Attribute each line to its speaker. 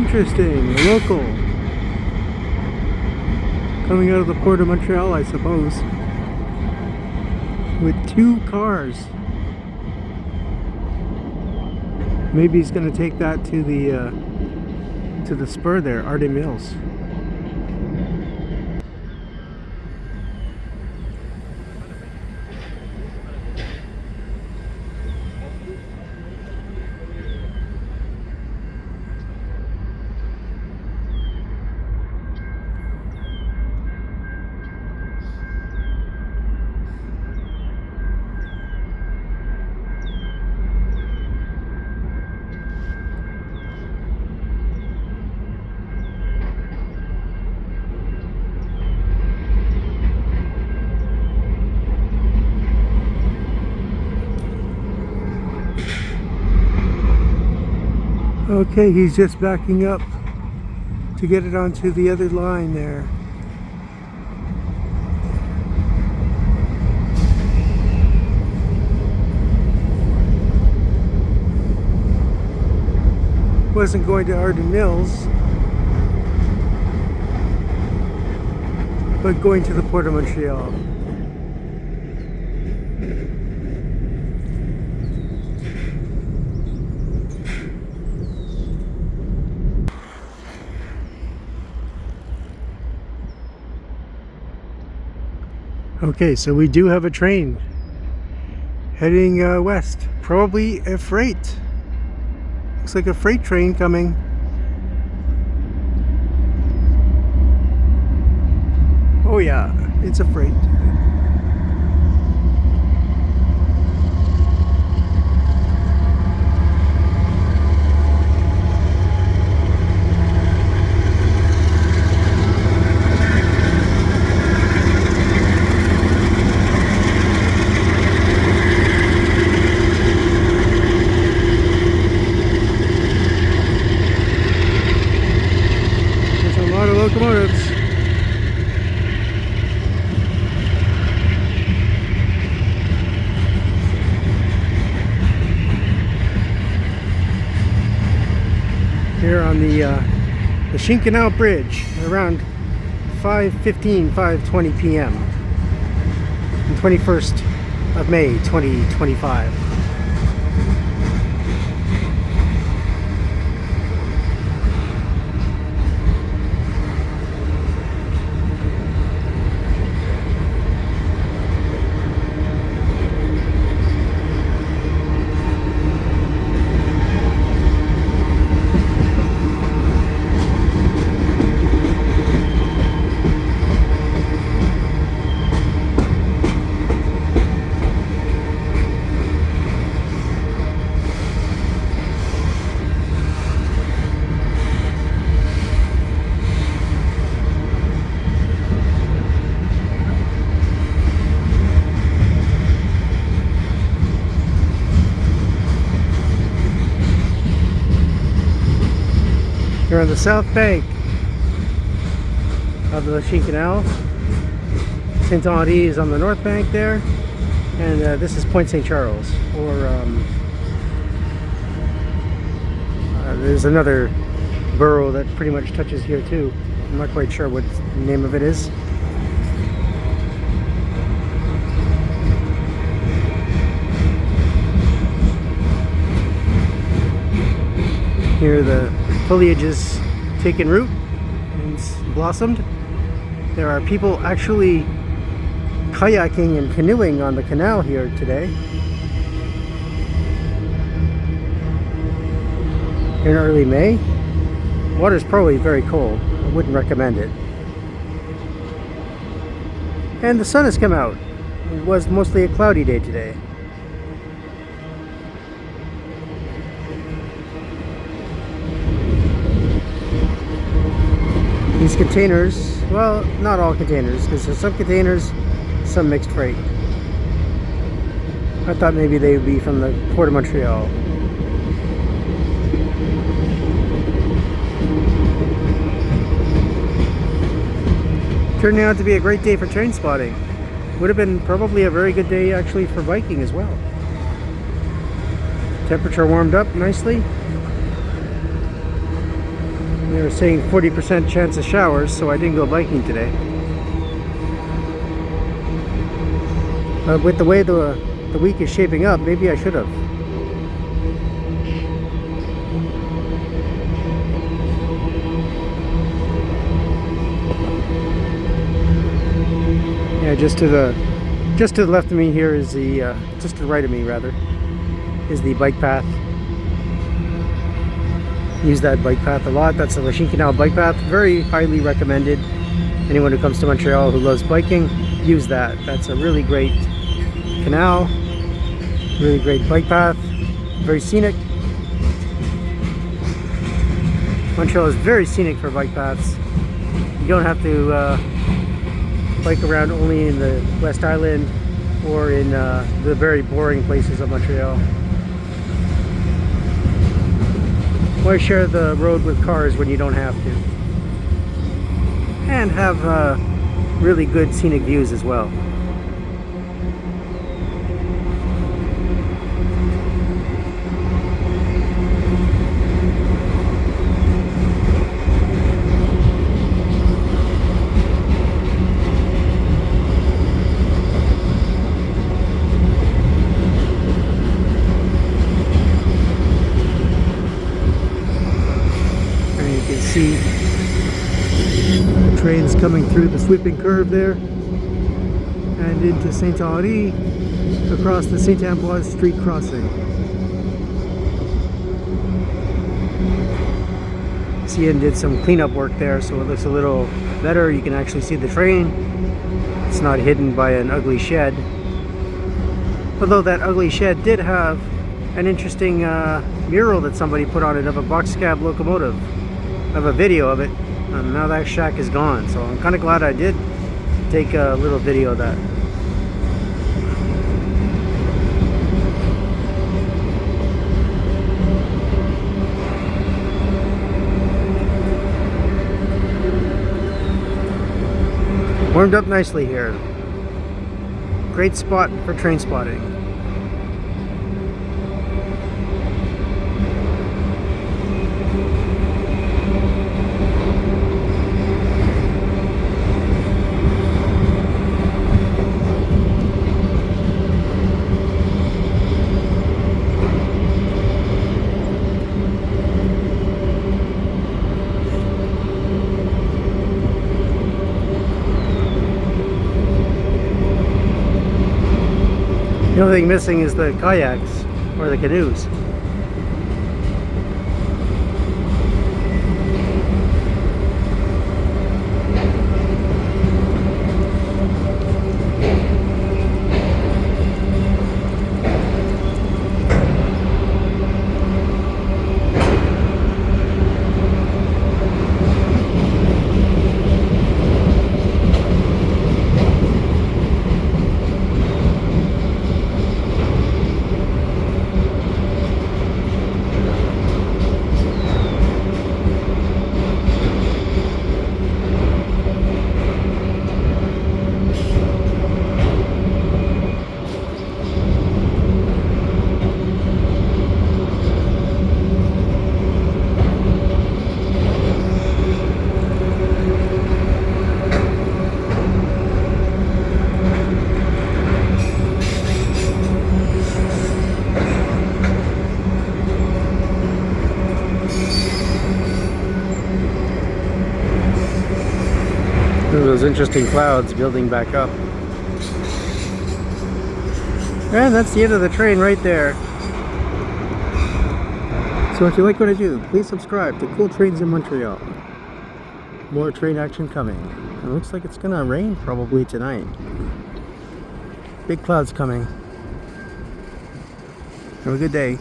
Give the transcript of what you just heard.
Speaker 1: interesting. Local. Coming out of the Port of Montreal, I suppose. With 2 cars. Maybe he's going to take that to the spur there, Arden Mills. Okay, he's just backing up to get it onto the other line there. Wasn't going to Arden Mills, but going to the Port of Montreal. Okay, so we do have a train heading west. Probably a freight. Looks like a freight train coming. Oh yeah, it's a freight. Locomotives. Here on the Lachine Canal Bridge around 5:15, 5:20 p.m. on 21st of May 2025. You're on the south bank of the Lachine Canal. Saint Henri is on the north bank there, and this is Point St. Charles. Or there's another borough that pretty much touches here too. I'm not quite sure what the name of it is. Here the foliage is taken root and it's blossomed. There are people actually kayaking and canoeing on the canal here today. In early May. Water's probably very cold. I wouldn't recommend it. And the sun has come out. It was mostly a cloudy day today. These containers, well, not all containers, because there's some containers, some mixed freight. I thought maybe they would be from the Port of Montreal. Turning out to be a great day for train spotting. Would have been probably a very good day actually for biking as well. Temperature warmed up nicely. They were saying 40% chance of showers, so I didn't go biking today. But with the way the week is shaping up, maybe I should have. Yeah, just to the left of me here is the just to the right of me rather is the bike path. Use that bike path a lot. That's the Lachine Canal bike path. Very highly recommended. Anyone who comes to Montreal who loves biking, use that. That's a really great canal, really great bike path, very scenic. Montreal is very scenic for bike paths. You don't have to bike around only in the West Island or in the very boring places of Montreal. Why share the road with cars when you don't have to? And have really good scenic views as well. See the trains coming through the sweeping curve there and into Saint-Henri across the Saint-Ambroise Street crossing. CN did some cleanup work there, so it looks a little better. You can actually see the train. It's not hidden by an ugly shed. Although that ugly shed did have an interesting mural that somebody put on it of a box cab locomotive. I have a video of it, and now that shack is gone, so I'm kind of glad I did take a little video of that. Warmed up nicely here. Great spot for train spotting. The only thing missing is the kayaks or the canoes. Those interesting clouds building back up. And that's the end of the train right there. So if you like what I do, please subscribe to Cool Trains in Montreal. More train action coming. It looks like it's gonna rain probably tonight. Big clouds coming. Have a good day.